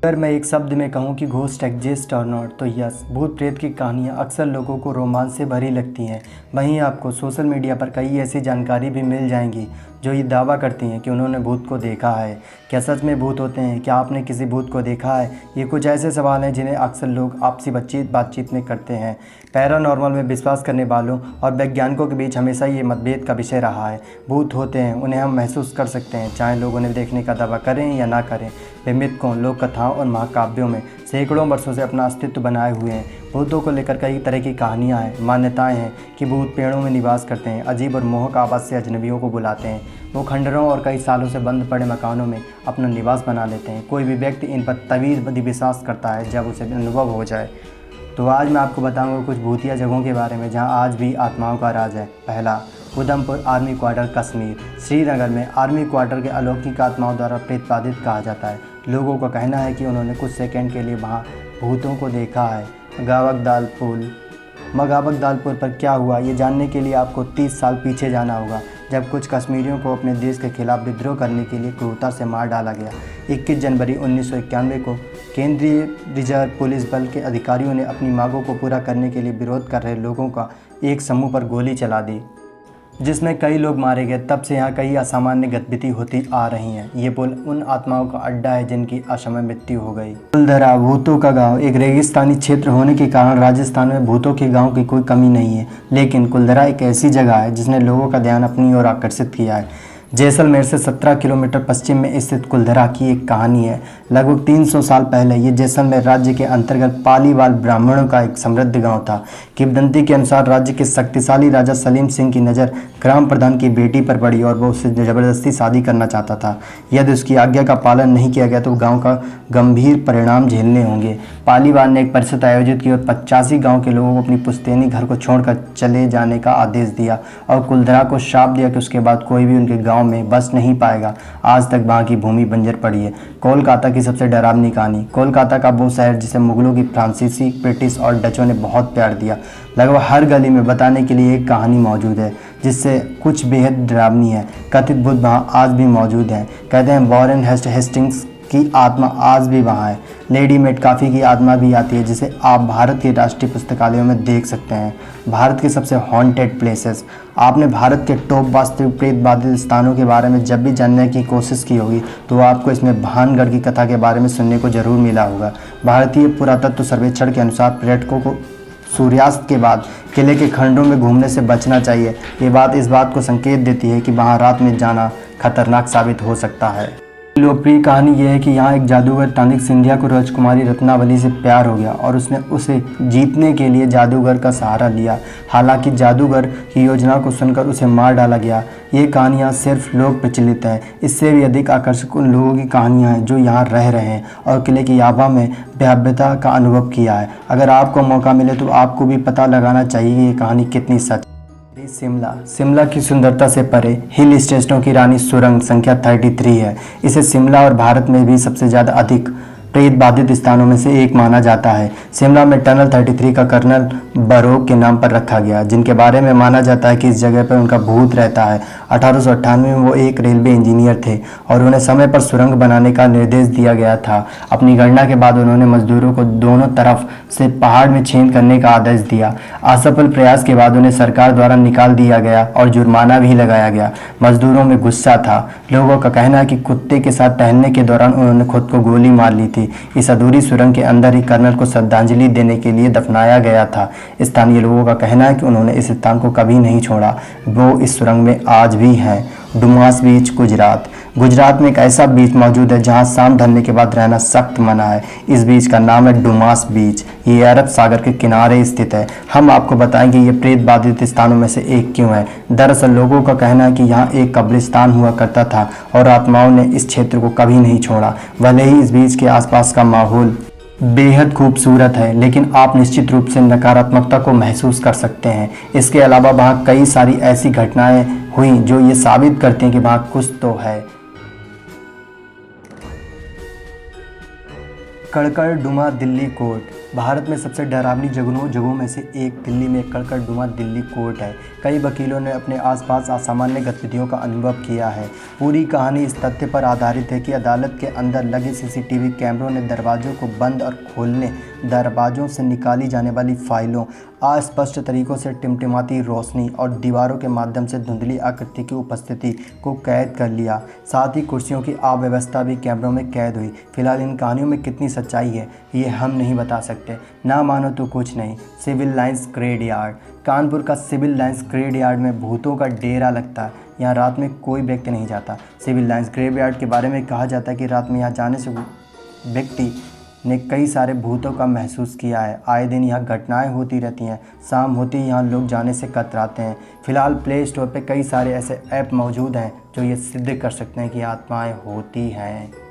अगर मैं एक शब्द में कहूँ कि घोस्ट एग्जिस्ट और नॉट, तो यस, भूत प्रेत की कहानियाँ अक्सर लोगों को रोमांच से भरी लगती हैं। वहीं आपको सोशल मीडिया पर कई ऐसी जानकारी भी मिल जाएंगी जो ये दावा करती हैं कि उन्होंने भूत को देखा है। क्या सच में भूत होते हैं? क्या आपने किसी भूत को देखा है? ये कुछ ऐसे सवाल हैं जिन्हें अक्सर लोग आपसी बातचीत में करते हैं। पैरानॉर्मल में विश्वास करने वालों और वैज्ञानिकों के बीच हमेशा ये मतभेद का विषय रहा है। भूत होते हैं, उन्हें हम महसूस कर सकते हैं, चाहे लोग उन्हें देखने का दावा करें या ना करें। वे मिथकों, लोक कथाओं और महाकाव्यों में सैकड़ों वर्षों से अपना अस्तित्व बनाए हुए हैं। भूतों को लेकर कई तरह की कहानियाँ हैं। मान्यताएं हैं कि भूत पेड़ों में निवास करते हैं, अजीब और मोहक आवाज़ से अजनबियों को बुलाते हैं। वो खंडरों और कई सालों से बंद पड़े मकानों में अपना निवास बना लेते हैं। कोई भी व्यक्ति इन पर तभी विश्वास करता है जब उसे अनुभव हो जाए। तो आज मैं आपको बताऊंगा कुछ भूतिया जगहों के बारे में जहां आज भी आत्माओं का राज है। पहला, उधमपुर आर्मी क्वार्टर, कश्मीर। श्रीनगर में आर्मी क्वार्टर के अलौकिक आत्माओं द्वारा प्रेत बाधित कहा जाता है। लोगों का कहना है कि उन्होंने कुछ सेकंड के लिए वहां भूतों को देखा है। मगावकदालपुर पर क्या हुआ, ये जानने के लिए आपको 30 साल पीछे जाना होगा, जब कुछ कश्मीरियों को अपने देश के खिलाफ विद्रोह करने के लिए क्रूरता से मार डाला गया। 21 जनवरी 1991 को केंद्रीय रिजर्व पुलिस बल के अधिकारियों ने अपनी मांगों को पूरा करने के लिए विरोध कर रहे लोगों का एक समूह पर गोली चला दी, जिसमें कई लोग मारे गए। तब से यहाँ कई असामान्य गतिविधि होती आ रही हैं। ये पुल उन आत्माओं का अड्डा है जिनकी असमय मृत्यु हो गई। कुलधरा, भूतों का गांव। एक रेगिस्तानी क्षेत्र होने के कारण राजस्थान में भूतों के गांव की कोई कमी नहीं है, लेकिन कुलधरा एक ऐसी जगह है जिसने लोगों का ध्यान अपनी ओर आकर्षित किया है। जैसलमेर से 17 किलोमीटर पश्चिम में स्थित कुलधरा की एक कहानी है। लगभग 300 साल पहले ये जैसलमेर राज्य के अंतर्गत पालीवाल ब्राह्मणों का एक समृद्ध गांव था। किंवदंती के अनुसार राज्य के शक्तिशाली राजा सलीम सिंह की नज़र ग्राम प्रधान की बेटी पर पड़ी और वो उससे ज़बरदस्ती शादी करना चाहता था। यदि उसकी आज्ञा का पालन नहीं किया गया तो गाँव का गंभीर परिणाम झेलने होंगे। पालीवाल ने एक परिषद आयोजित की और 85 गाँव के लोगों को अपनी पुश्तैनी घर को छोड़कर चले जाने का आदेश दिया और कुलधरा को श्राप दिया कि उसके बाद कोई भी उनके गाँव में बस नहीं पाएगा। आज तक वहाँ की भूमि बंजर पड़ी है। कोलकाता की सबसे डरावनी कहानी। कोलकाता का वो शहर जिसे मुगलों की फ्रांसीसी, ब्रिटिश और डचों ने बहुत प्यार दिया। लगभग हर गली में बताने के लिए एक कहानी मौजूद है जिससे कुछ बेहद डरावनी है। कथित भूत वहाँ आज भी मौजूद हैं। कहते हैं वॉरेन हेस्टिंग्स की आत्मा आज भी वहाँ है। लेडी मेटकाफी की आत्मा भी आती है, जिसे आप भारत के राष्ट्रीय पुस्तकालयों में देख सकते हैं। भारत के सबसे हॉन्टेड प्लेसेस। आपने भारत के टॉप वास्तविक प्रेत बाधित स्थानों के बारे में जब भी जानने की कोशिश की होगी तो आपको इसमें भानगढ़ की कथा के बारे में सुनने को जरूर मिला होगा। भारतीय पुरातत्व सर्वेक्षण के अनुसार पर्यटकों को सूर्यास्त के बाद किले के खंडों में घूमने से बचना चाहिए। ये बात इस बात को संकेत देती है कि वहाँ रात में जाना खतरनाक साबित हो सकता है। लोकप्रिय कहानी यह है कि यहाँ एक जादूगर तांत्रिक सिंधिया को राजकुमारी रत्नावली से प्यार हो गया और उसने उसे जीतने के लिए जादूगर का सहारा लिया। हालांकि जादूगर की योजना को सुनकर उसे मार डाला गया। ये कहानियाँ सिर्फ लोक प्रचलित है। इससे भी अधिक आकर्षक उन लोगों की कहानियाँ हैं जो यहाँ रह रहे हैं और किले की आभा में भव्यता का अनुभव किया है। अगर आपको मौका मिले तो आपको भी पता लगाना चाहिए कि ये कहानी कितनी सच। शिमला की सुंदरता से परे हिल स्टेशनों की रानी सुरंग संख्या 33 है। इसे शिमला और भारत में भी सबसे ज़्यादा अधिक प्रेत बाधित स्थानों में से एक माना जाता है। शिमला में टनल 33 का कर्नल बरोक के नाम पर रखा गया, जिनके बारे में माना जाता है कि इस जगह पर उनका भूत रहता है। 1898 में वो एक रेलवे इंजीनियर थे और उन्हें समय पर सुरंग बनाने का निर्देश दिया गया था। अपनी गणना के बाद उन्होंने मजदूरों को दोनों तरफ से पहाड़ में छेद करने का आदेश दिया। असफल प्रयास के बाद उन्हें सरकार द्वारा निकाल दिया गया और जुर्माना भी लगाया गया। मजदूरों में गुस्सा था। लोगों का कहना है कि कुत्ते के साथ टहलने के दौरान उन्होंने खुद को गोली मार ली थी। इस अधूरी सुरंग के अंदर ही कर्नल को श्रद्धांजलि देने के लिए दफनाया गया था। स्थानीय लोगों का कहना है कि उन्होंने इस स्थान को कभी नहीं छोड़ा। वो इस सुरंग में आज भी हैं। डुमास बीच, गुजरात। गुजरात में एक ऐसा बीच मौजूद है जहां शाम ढलने के बाद रहना सख्त मना है। इस बीच का नाम है डुमास बीच। ये अरब सागर के किनारे स्थित है। हम आपको बताएंगे ये प्रेत बाधित स्थानों में से एक क्यों है। दरअसल लोगों का कहना है कि यहाँ एक कब्रिस्तान हुआ करता था और आत्माओं ने इस क्षेत्र को कभी नहीं छोड़ा। भले ही इस बीच के आसपास का माहौल बेहद खूबसूरत है, लेकिन आप निश्चित रूप से नकारात्मकता को महसूस कर सकते हैं। इसके अलावा वहाँ कई सारी ऐसी घटनाएं हुई जो ये साबित करती हैं कि वहाँ कुछ तो है। कड़कड़ डुमा दिल्ली कोर्ट। भारत में सबसे डरावनी जगहों में से एक दिल्ली में कड़कड़डुमा दिल्ली कोर्ट है। कई वकीलों ने अपने आसपास असामान्य गतिविधियों का अनुभव किया है। पूरी कहानी इस तथ्य पर आधारित है कि अदालत के अंदर लगे सीसीटीवी कैमरों ने दरवाज़ों को बंद और खोलने, दरवाज़ों से निकाली जाने वाली फाइलों, अस्पष्ट तरीक़ों से टिमटिमाती रोशनी और दीवारों के माध्यम से धुंधली आकृति की उपस्थिति को कैद कर लिया। साथ ही कुर्सियों की अव्यवस्था भी कैमरों में कैद हुई। फिलहाल इन कहानियों में कितनी सच्चाई है ये हम नहीं बता सकते। ना मानो तो कुछ नहीं। Civil lines grade yard. Kanpur का सिविल लाइंस ग्रेड यार्ड में भूतों का डेरा लगता है। यहाँ रात में कोई व्यक्ति नहीं जाता। सिविल लाइंस ग्रेव यार्ड के बारे में कहा जाता है कि रात में यहाँ जाने से व्यक्ति ने कई सारे भूतों का महसूस किया है। आए दिन यहाँ घटनाएं होती रहती हैं। शाम होती ही यहाँ लोग जाने से कतराते हैं। फिलहाल प्ले स्टोर पे कई सारे ऐसे ऐप मौजूद हैं जो ये सिद्ध कर सकते हैं कि आत्माएं होती हैं।